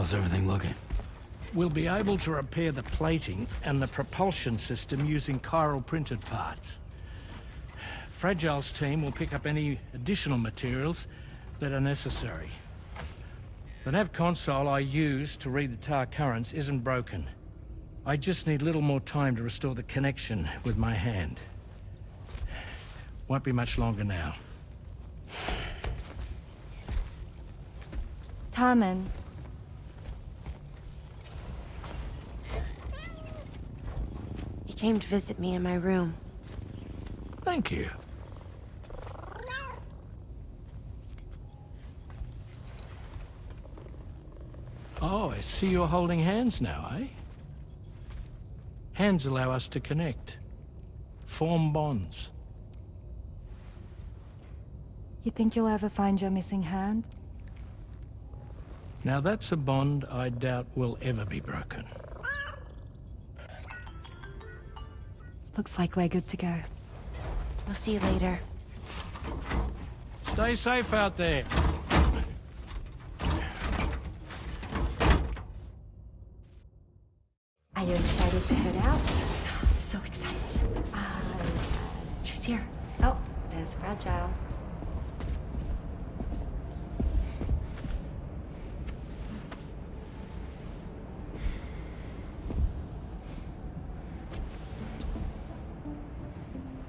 How's everything looking? We'll be able to repair the plating and the propulsion system using chiral printed parts. Fragile's team will pick up any additional materials that are necessary. The nav console I use to read the tower currents isn't broken. I just need a little more time to restore the connection with my hand. Won't be much longer now. Carmen. He came to visit me in my room. Thank you. Oh, I see you're holding hands now, eh? Hands allow us to connect. Form bonds. You think you'll ever find your missing hand? Now that's a bond I doubt will ever be broken. Looks like we're good to go. We'll see you later. Stay safe out there. Are you excited to head out? So excited. She's here. Oh, there's Fragile.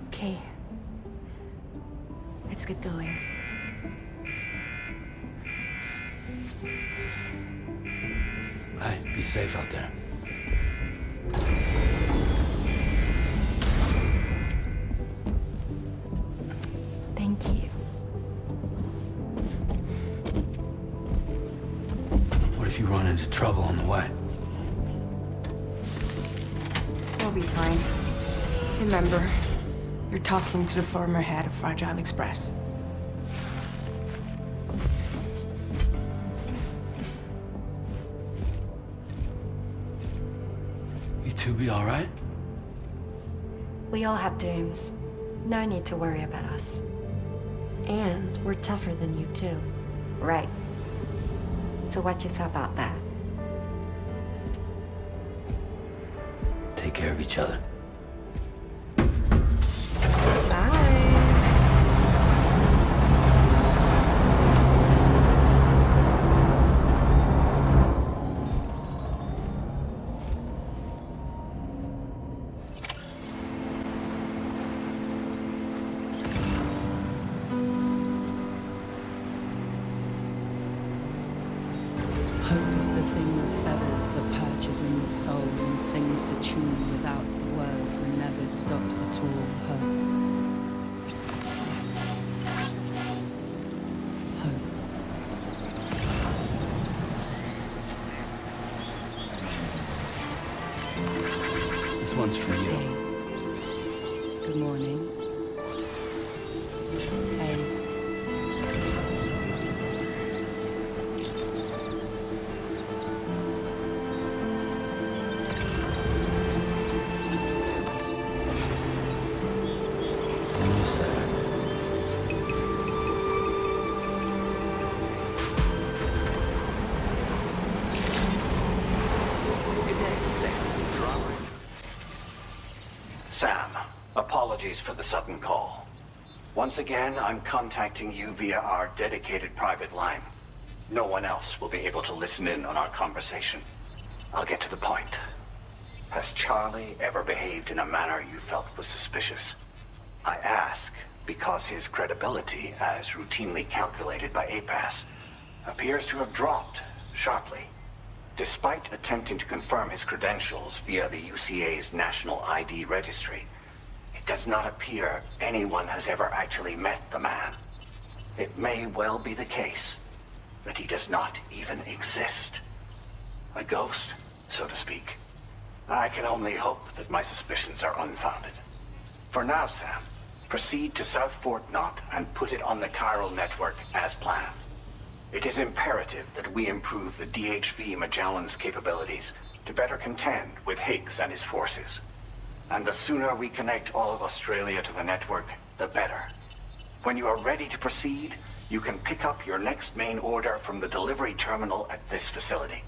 Okay. Let's get going. Hey, be safe out there. Thank you. What if you run into trouble on the way? We'll be fine. Remember, you're talking to the former head of Fragile Express. You two be all right? We all have dooms. No need to worry about us. And we're tougher than you, too. Right. So watch yourself out there. Take care of each other. Hope is the thing that feathers the perches in the soul and sings the tune without the words and never stops at all. Hope. Hope. This one's for you. Hey. Good morning. Hey. Almost there. Sam, apologies for the sudden call. Once again, I'm contacting you via our dedicated private line. No one else will be able to listen in on our conversation. I'll get to the point. Has Charlie ever behaved in a manner you felt was suspicious? I ask because his credibility, as routinely calculated by APAS, appears to have dropped sharply. Despite attempting to confirm his credentials via the UCA's National ID Registry, it does not appear anyone has ever actually met the man. It may well be the case that he does not even exist. A ghost, so to speak. I can only hope that my suspicions are unfounded. For now, Sam, proceed to South Fort Knot and put it on the chiral network as planned. It is imperative that we improve the DHV Magellan's capabilities to better contend with Higgs and his forces. And the sooner we connect all of Australia to the network, the better. When you are ready to proceed, you can pick up your next main order from the delivery terminal at this facility.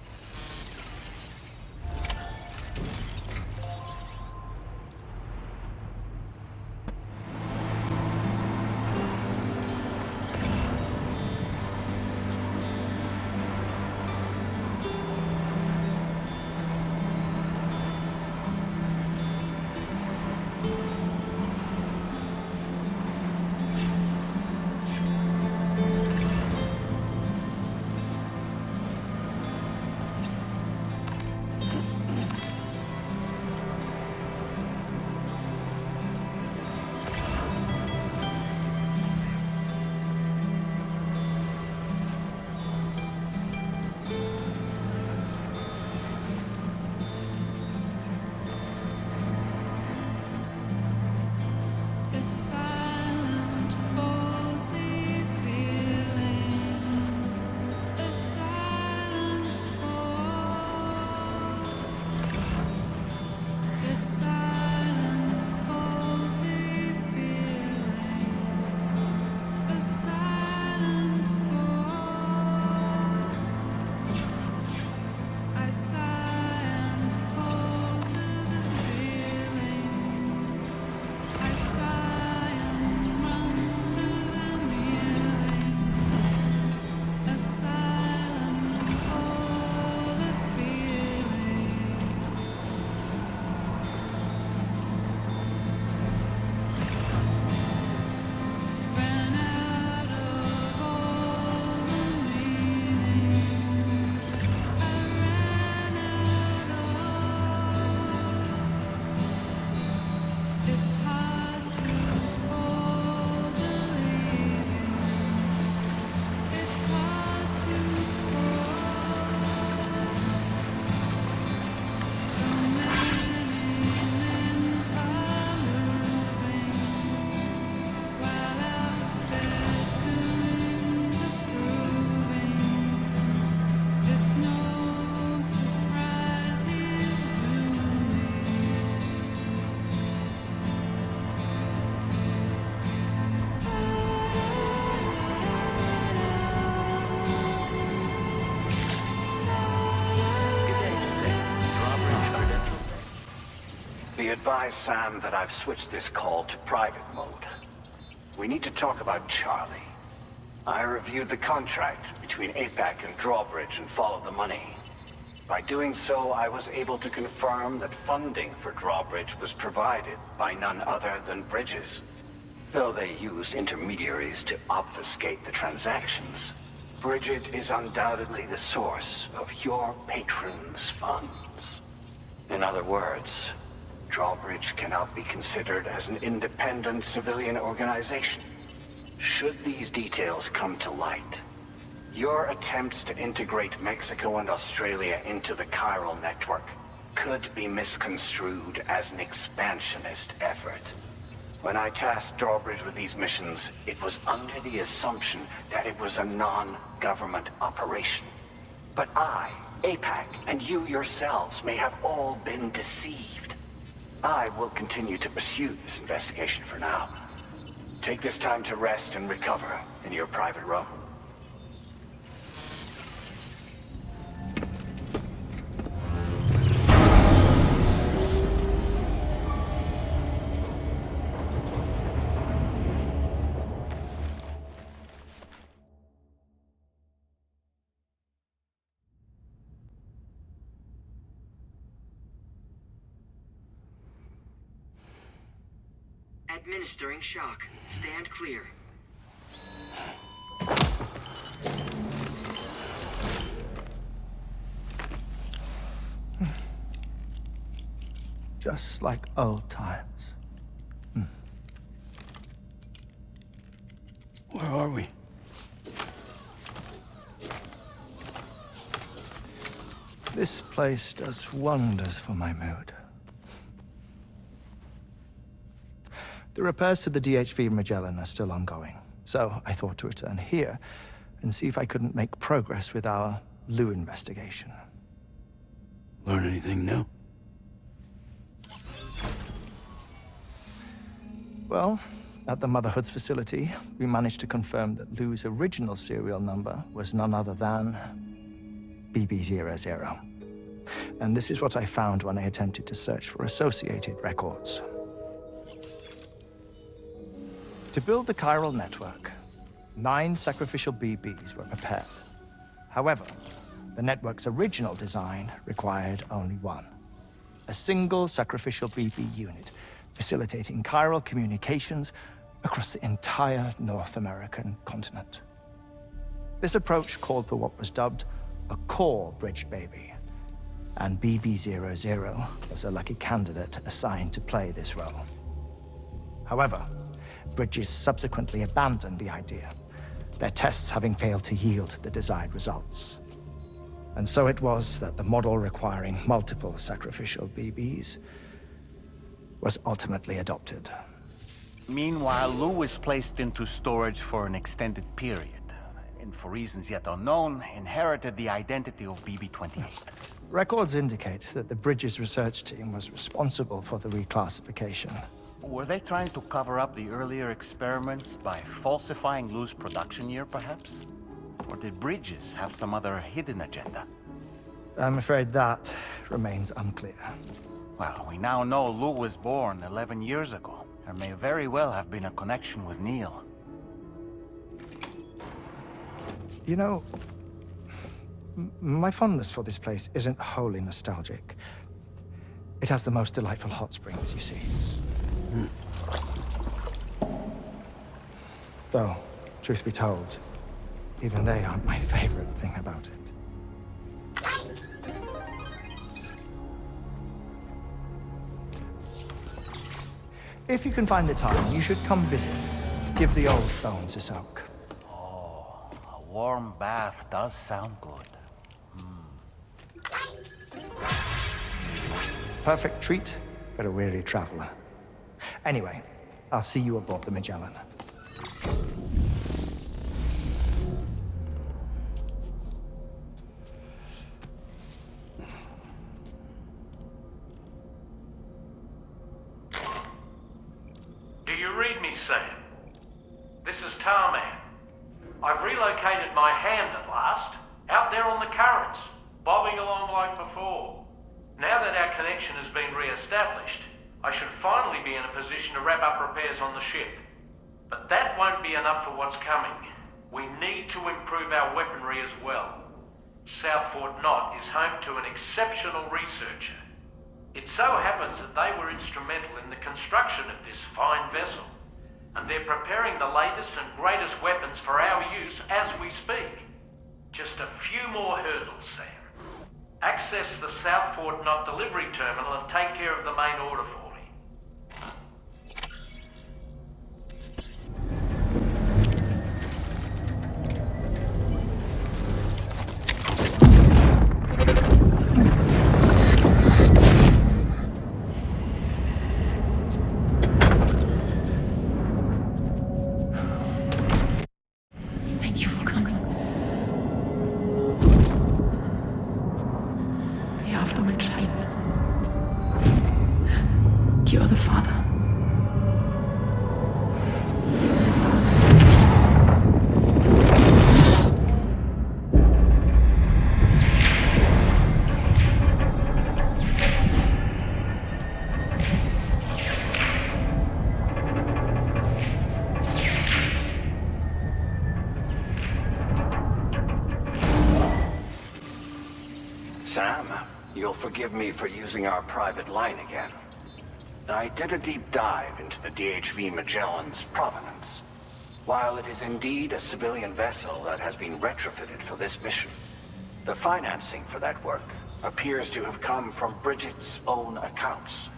Advise Sam that I've switched this call to private mode. We need to talk about Charlie. I reviewed the contract between APAC and Drawbridge and followed the money. By doing so, I was able to confirm that funding for Drawbridge was provided by none other than Bridges. Though they used intermediaries to obfuscate the transactions, Bridget is undoubtedly the source of your patrons' funds. In other words, Drawbridge cannot be considered as an independent civilian organization. Should these details come to light, your attempts to integrate Mexico and Australia into the chiral network could be misconstrued as an expansionist effort. When I tasked Drawbridge with these missions, it was under the assumption that it was a non-government operation. But I, APAC, and you yourselves may have all been deceived. I will continue to pursue this investigation for now. Take this time to rest and recover in your private room. Administering shock. Stand clear. Just like old times. Where are we? This place does wonders for my mood. The repairs to the DHV Magellan are still ongoing, so I thought to return here and see if I couldn't make progress with our Lou investigation. Learn anything new? Well, at the Motherhood's facility, we managed to confirm that Lou's original serial number was none other than BB00. And this is what I found when I attempted to search for associated records. To build the chiral network, 9 sacrificial BBs were prepared. However, the network's original design required only 1. A single sacrificial BB unit, facilitating chiral communications across the entire North American continent. This approach called for what was dubbed a core bridge baby, and BB00 was a lucky candidate assigned to play this role. However, Bridges subsequently abandoned the idea, their tests having failed to yield the desired results. And so it was that the model requiring multiple sacrificial BBs was ultimately adopted. Meanwhile, Lou was placed into storage for an extended period, and for reasons yet unknown, inherited the identity of BB-28. Records indicate that the Bridges research team was responsible for the reclassification. Were they trying to cover up the earlier experiments by falsifying Lou's production year, perhaps? Or did Bridges have some other hidden agenda? I'm afraid that remains unclear. Well, we now know Lou was born 11 years ago. There may very well have been a connection with Neil. You know, my fondness for this place isn't wholly nostalgic. It has the most delightful hot springs, you see. Though, truth be told, even they aren't my favorite thing about it. If you can find the time, you should come visit. Give the old bones a soak. Oh, a warm bath does sound good. Perfect treat for a weary traveler. Anyway, I'll see you aboard the Magellan. Do you read me, Sam? This is Tarman. I've relocated my hand at last, out there on the currents, bobbing along like before. Now that our connection has been re-established, I should finally be in a position to wrap up repairs on the ship. But that won't be enough for what's coming. We need to improve our weaponry as well. South Fort Knot is home to an exceptional researcher. It so happens that they were instrumental in the construction of this fine vessel, and they're preparing the latest and greatest weapons for our use as we speak. Just a few more hurdles, Sam. Access the South Fort Knot delivery terminal and take care of the main order for me. Thank you for coming. Be after my child. You are the father. Sam, you'll forgive me for using our private line again. I did a deep dive into the DHV Magellan's provenance. While it is indeed a civilian vessel that has been retrofitted for this mission, the financing for that work appears to have come from Bridget's own accounts,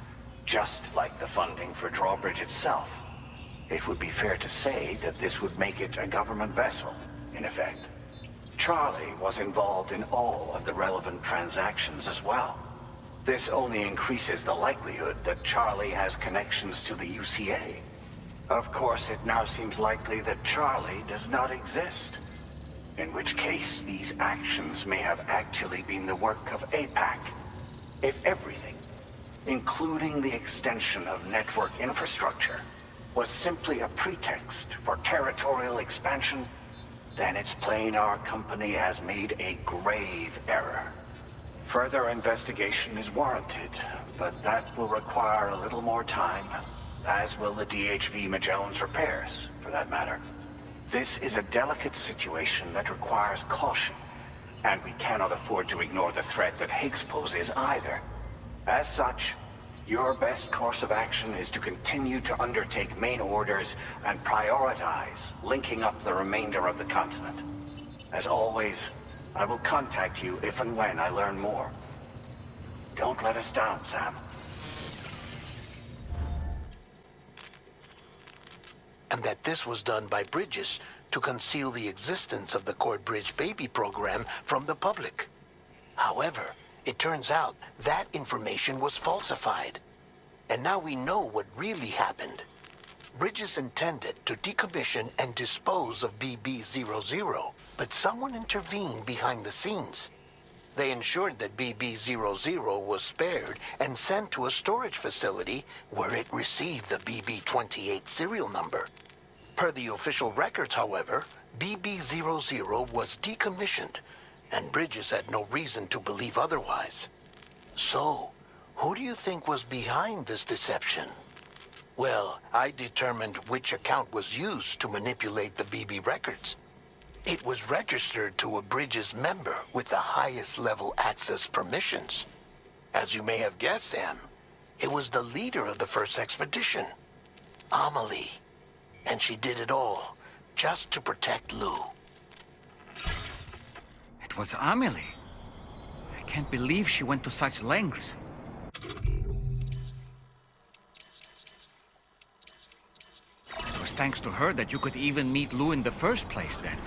just like the funding for Drawbridge itself. It would be fair to say that this would make it a government vessel, in effect. Charlie was involved in all of the relevant transactions as well. This only increases the likelihood that Charlie has connections to the UCA. Of course, it now seems likely that Charlie does not exist. In which case, these actions may have actually been the work of APAC. If everything, including the extension of network infrastructure, was simply a pretext for territorial expansion, then it's plain our company has made a grave error. Further investigation is warranted, but that will require a little more time, as will the DHV Magellan's repairs, for that matter. This is a delicate situation that requires caution, and we cannot afford to ignore the threat that Higgs poses either. As such, your best course of action is to continue to undertake main orders and prioritize linking up the remainder of the continent. As always, I will contact you if and when I learn more. Don't let us down, Sam. And that this was done by Bridges to conceal the existence of the Cord Bridge baby program from the public. However, it turns out that information was falsified. And now we know what really happened. Bridges intended to decommission and dispose of BB-00, but someone intervened behind the scenes. They ensured that BB-00 was spared and sent to a storage facility where it received the BB-28 serial number. Per the official records, however, BB-00 was decommissioned, and Bridges had no reason to believe otherwise. So, who do you think was behind this deception? Well, I determined which account was used to manipulate the BB records. It was registered to a Bridges member with the highest level access permissions. As you may have guessed, Sam, it was the leader of the first expedition, Amelie. And she did it all just to protect Lou. It was Amelie. I can't believe she went to such lengths. It was thanks to her that you could even meet Lou in the first place, then.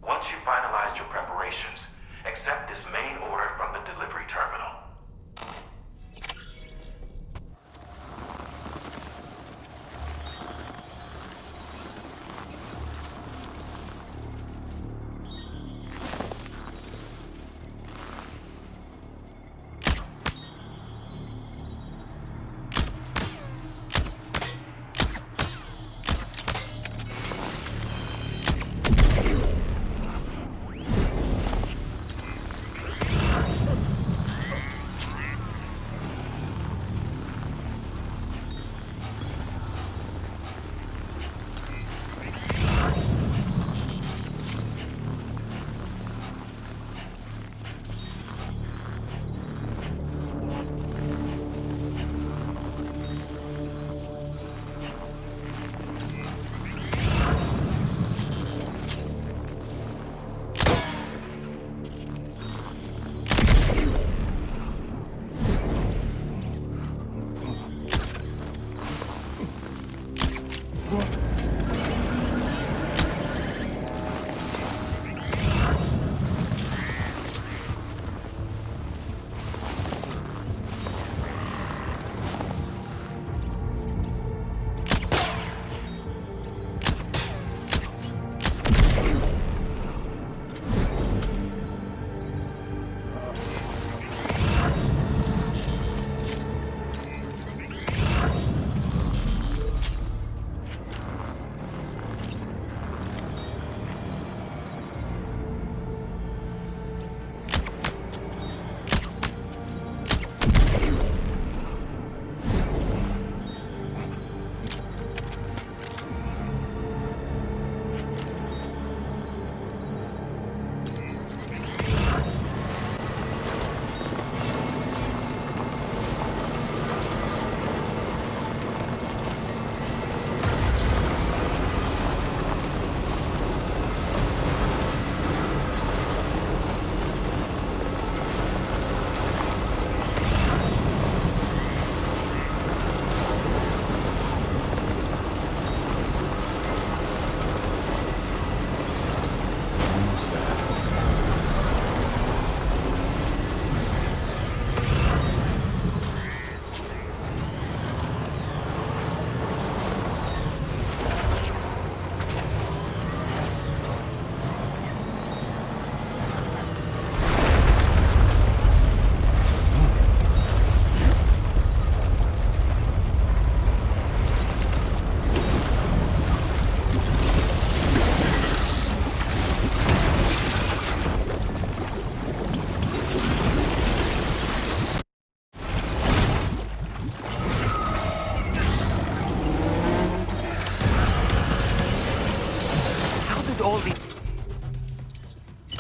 Once you've finalized your preparations,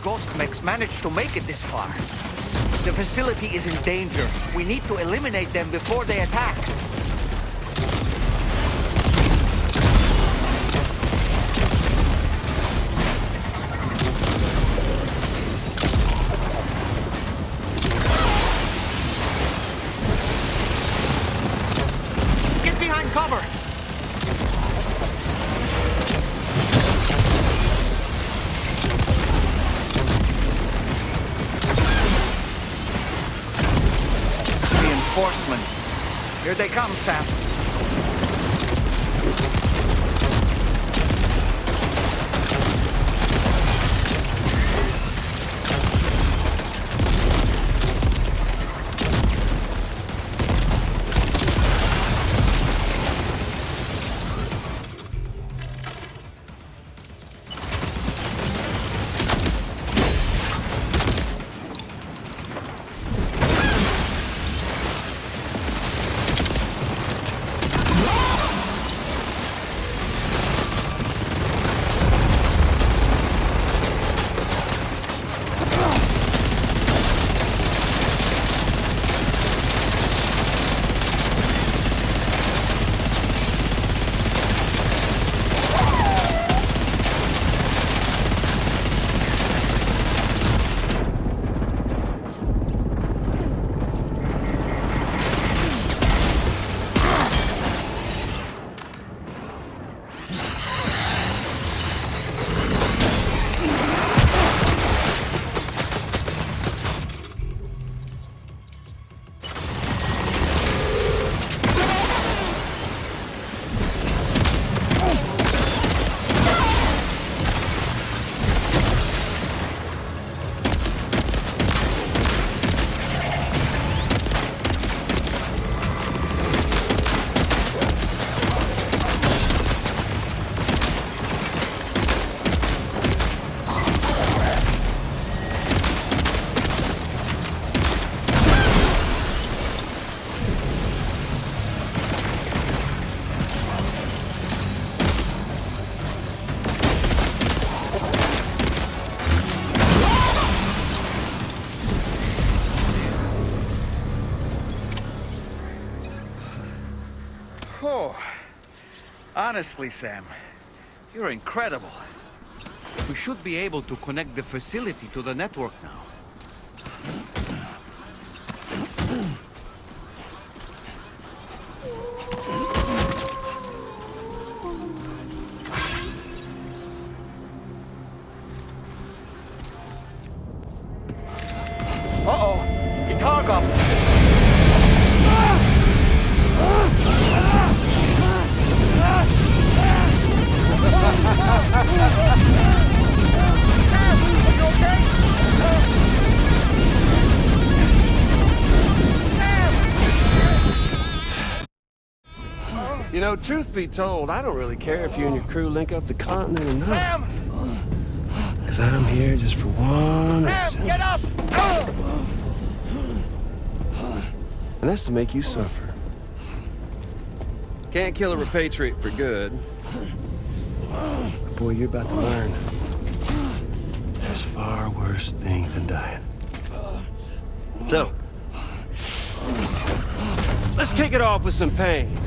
ghost mechs managed to make it this far. The facility is in danger. We need to eliminate them before they attack. Get behind cover! Reinforcements. Here they come, Sam. Oh, honestly, Sam, you're incredible. We should be able to connect the facility to the network now. Uh-oh! Guitar goblin! You know, truth be told, I don't really care if you and your crew link up the continent or not. Sam! Because I'm here just for one Sam, reason. get up! And that's to make you suffer. Can't kill a repatriate for good. But boy, you're about to learn. There's far worse things than dying. So, let's kick it off with some pain.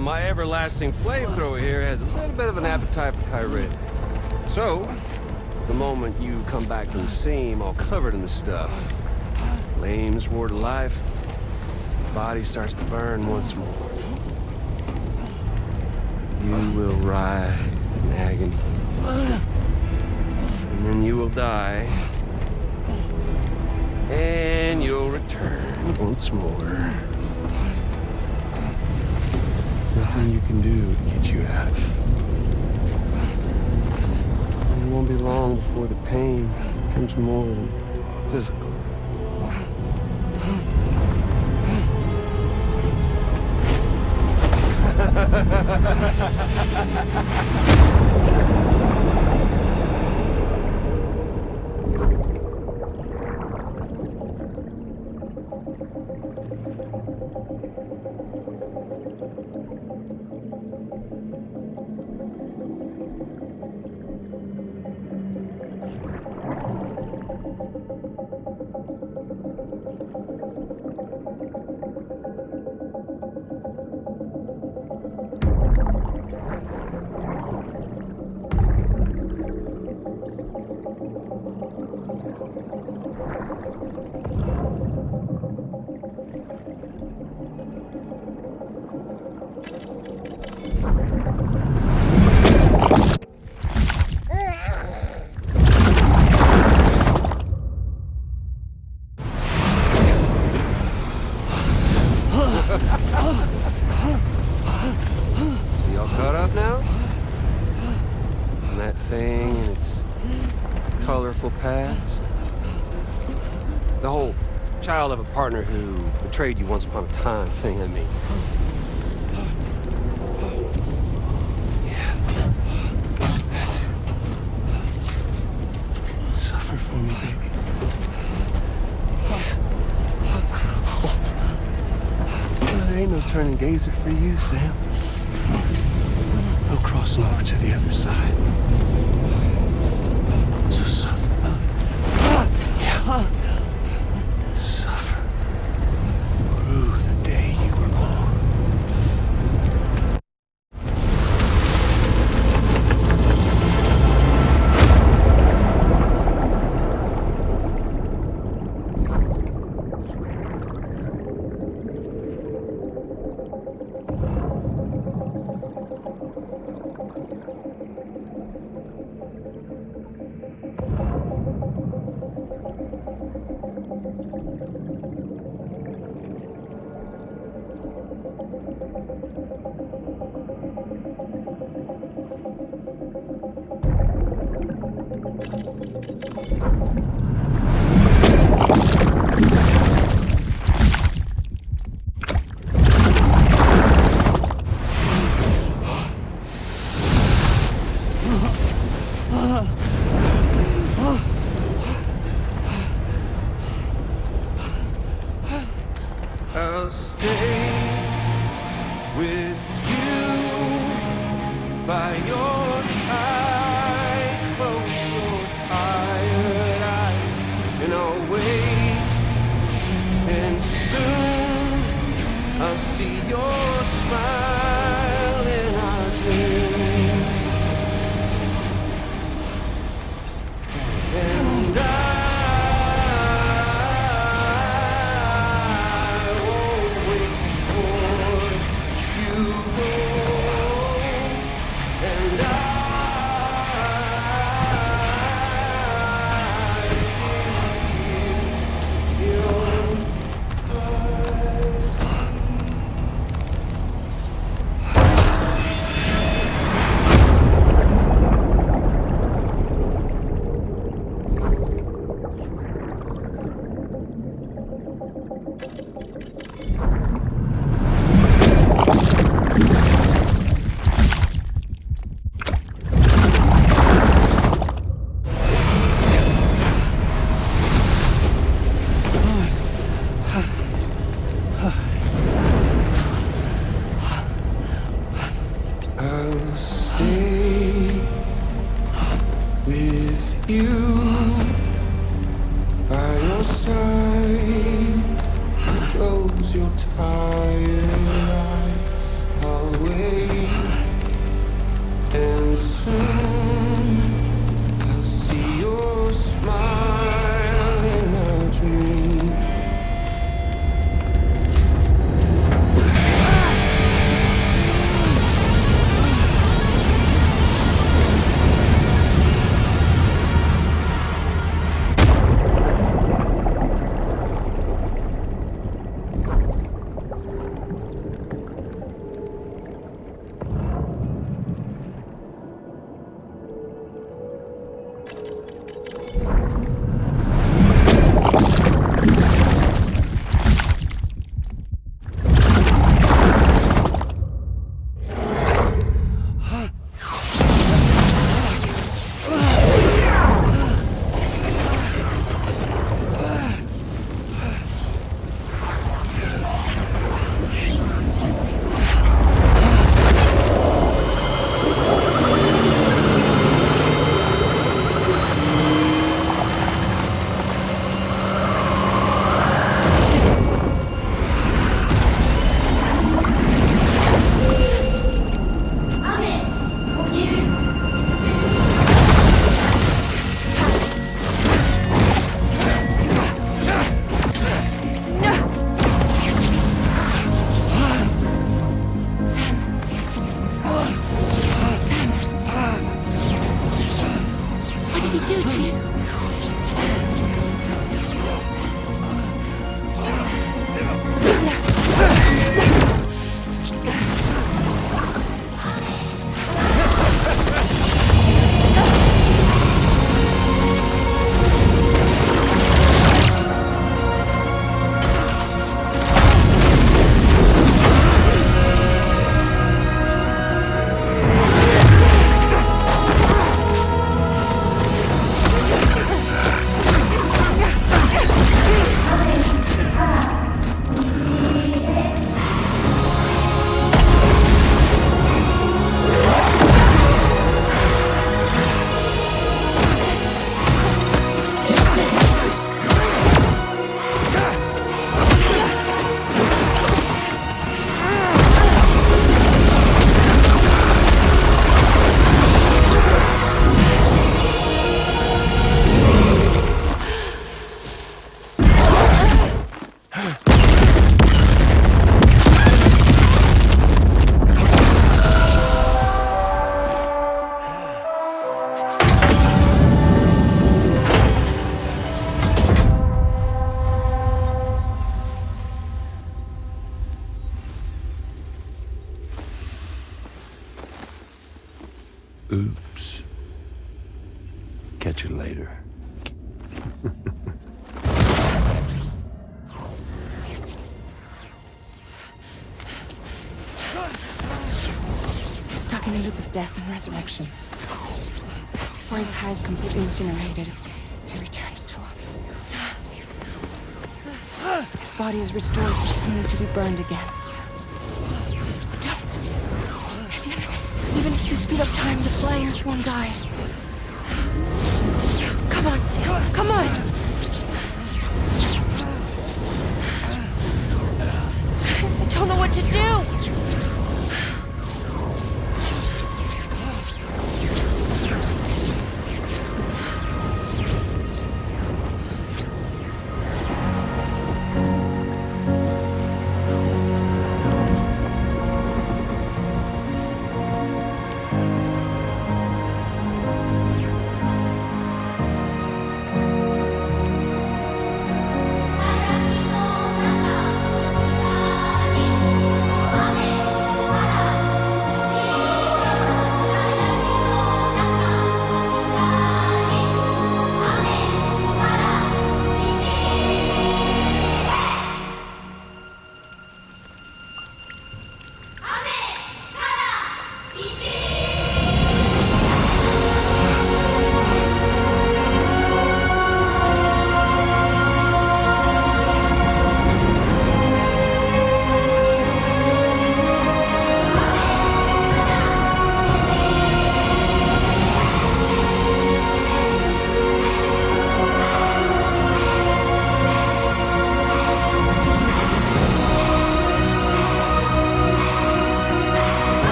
My everlasting flamethrower here has a little bit of an appetite for Kyrie. So, the moment you come back from the seam all covered in the stuff, flames roar to life, the body starts to burn once more. will writhe in agony. And then you will die. And you'll return once more. Nothing you can do to get you out of it. And it won't be long before the pain becomes more than physical. Y'all caught up now? And that thing and its colorful past? The whole child of a partner who betrayed you once upon a time thing, I mean. Yeah. That's it. Suffer for me, baby. There ain't no turning gazer for you, Sam. No crossing over to the other side. So suffer. Yeah. Suffer. Through the day you were born. I'll stay with you by your side. Close your tired eyes and I'll wait. And soon I'll see your smile in our dream. And I'll stay with you by your side. Close your tired eyes. I'll wait, and soon I'll see your smile in our dream. Oops. Catch you later. Stuck in a loop of death and resurrection. Before his high is completely incinerated, he returns to us. His body is restored, only to be burned again. Don't! Even if you speed up time, the flames won't die. Come on, Sam, come on! I don't know what to do!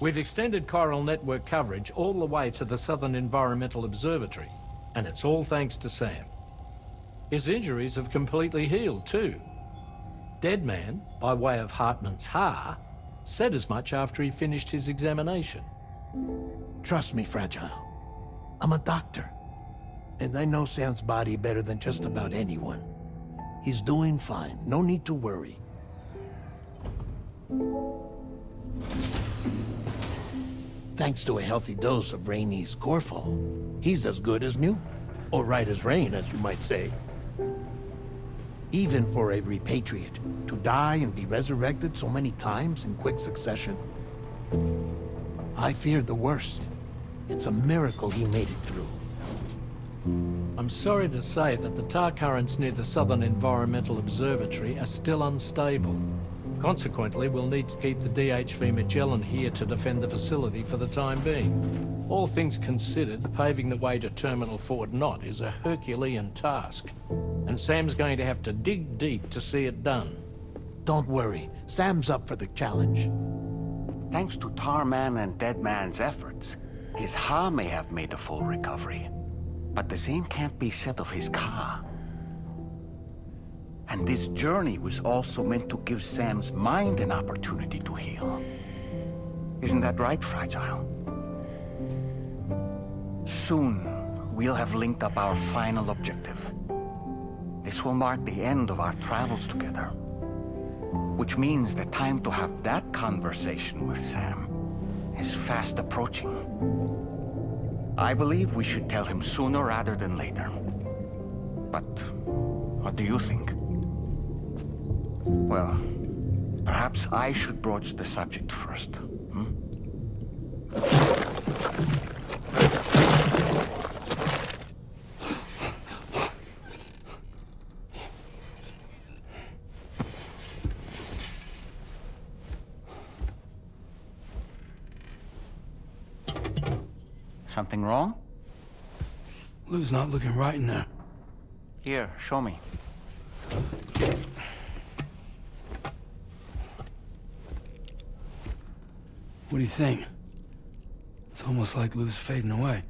We've extended chiral network coverage all the way to the Southern Environmental Observatory, and it's all thanks to Sam. His injuries have completely healed too. Deadman, by way of Hartman's Ha, said as much after he finished his examination. Trust me, Fragile. I'm a doctor. And I know Sam's body better than just about anyone. He's doing fine. No need to worry. Thanks to a healthy dose of Rainey's Corfol, he's as good as new. Or right as rain, as you might say. Even for a repatriate, to die and be resurrected so many times in quick succession. I feared the worst. It's a miracle he made it through. I'm sorry to say that the tar currents near the Southern Environmental Observatory are still unstable. Consequently, we'll need to keep the DHV Magellan here to defend the facility for the time being. All things considered, paving the way to Terminal Fort Knott is a Herculean task, and Sam's going to have to dig deep to see it done. Don't worry, Sam's up for the challenge. Thanks to Tarman and Deadman's efforts, his Ha may have made a full recovery. But the same can't be said of his Ka. And this journey was also meant to give Sam's mind an opportunity to heal. Isn't that right, Fragile? Soon, we'll have linked up our final objective. This will mark the end of our travels together. Which means the time to have that conversation with Sam is fast approaching. I believe we should tell him sooner rather than later. But what do you think? Well, perhaps I should broach the subject first, hmm? Something wrong? Lou's not looking right in there. Here, show me. What do you think? It's almost like Lou's fading away.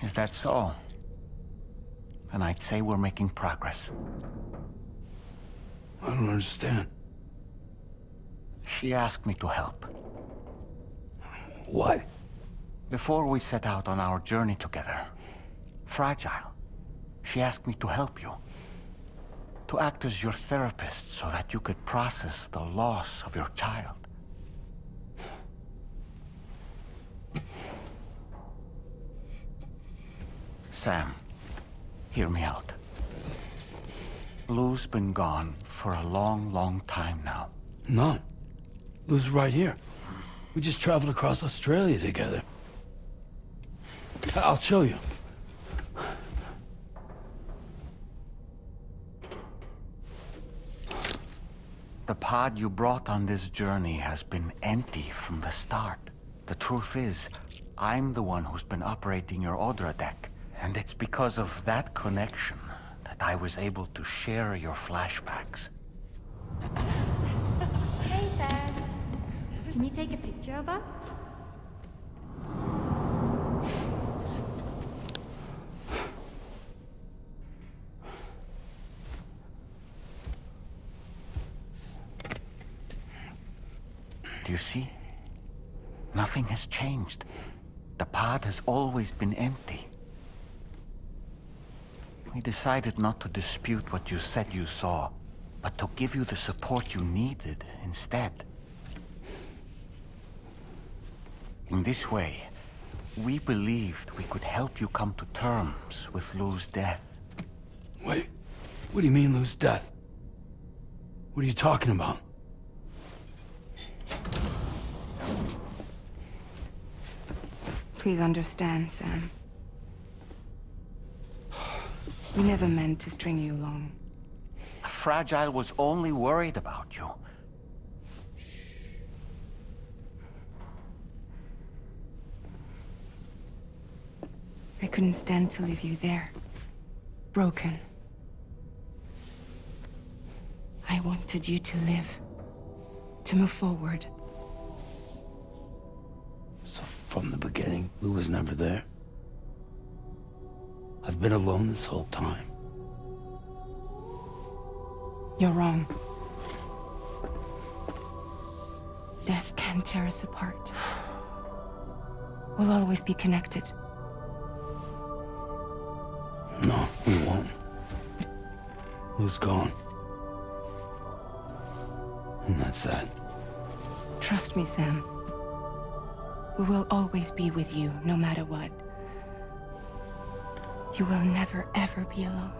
Is that so? And I'd say we're making progress. I don't understand. She asked me to help. What? Before we set out on our journey together, Fragile, she asked me to help you. To act as your therapist so that you could process the loss of your child. Sam, hear me out. Lou's been gone for a long, long time now. No. Lou's right here. We just traveled across Australia together. I'll show you. The pod you brought on this journey has been empty from the start. The truth is, I'm the one who's been operating your Odra deck. And it's because of that connection that I was able to share your flashbacks. Hey, Sam. Can you take a picture of us? Do you see? Nothing has changed. The pod has always been empty. We decided not to dispute what you said you saw, but to give you the support you needed instead. In this way, we believed we could help you come to terms with Lou's death. Wait, what do you mean Lou's death? What are you talking about? Please understand, Sam. We never meant to string you along. Fragile was only worried about you. I couldn't stand to leave you there. Broken. I wanted you to live. To move forward. So from the beginning, Lou was never there? I've been alone this whole time. You're wrong. Death can tear us apart. We'll always be connected. No, we won't. Lou's gone. And that's that. Trust me, Sam. We will always be with you, no matter what. You will never, ever be alone.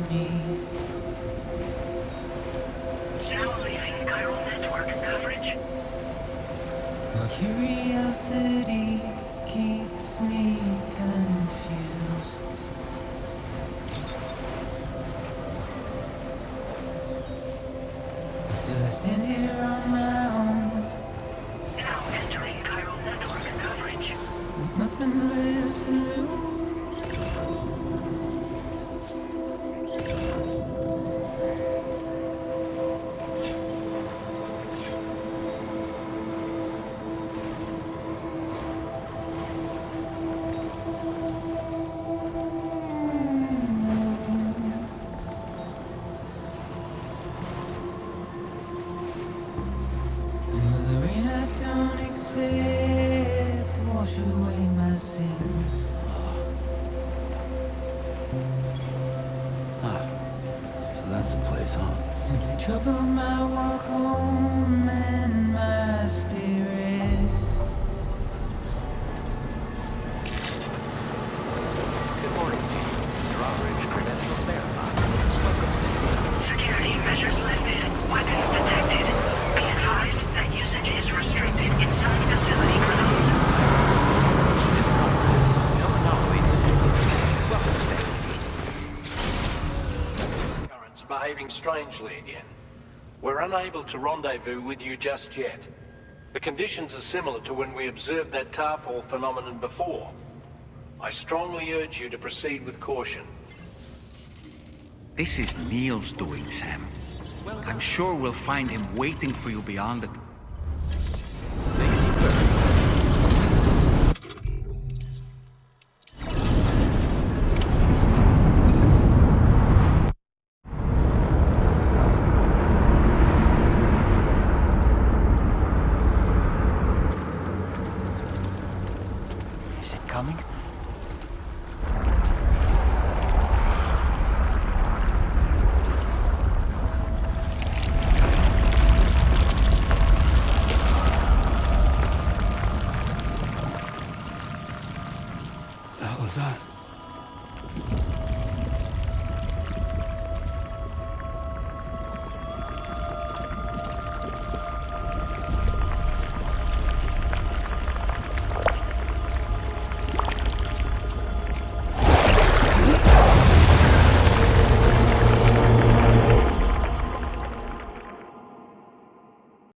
me. Now leaving chiral network coverage. My curiosity keeps me confused. Still I stand here on my own, Now entering chiral network coverage. with nothing left to lose. The rain I don't accept, wash away my sins. Ah, so that's the place, huh? Simply trouble my walk home and my spirit. Good morning, team. Your outreach credentials verified. Security measures lifted. Weapons detected. Be advised that usage is restricted inside facility grounds. No anomalies detected. Welcome to Currents behaving strangely again. We're unable to rendezvous with you just yet. The conditions are similar to when we observed that tarfall phenomenon before. I strongly urge you to proceed with caution. This is Neil's doing, Sam. I'm sure we'll find him waiting for you beyond the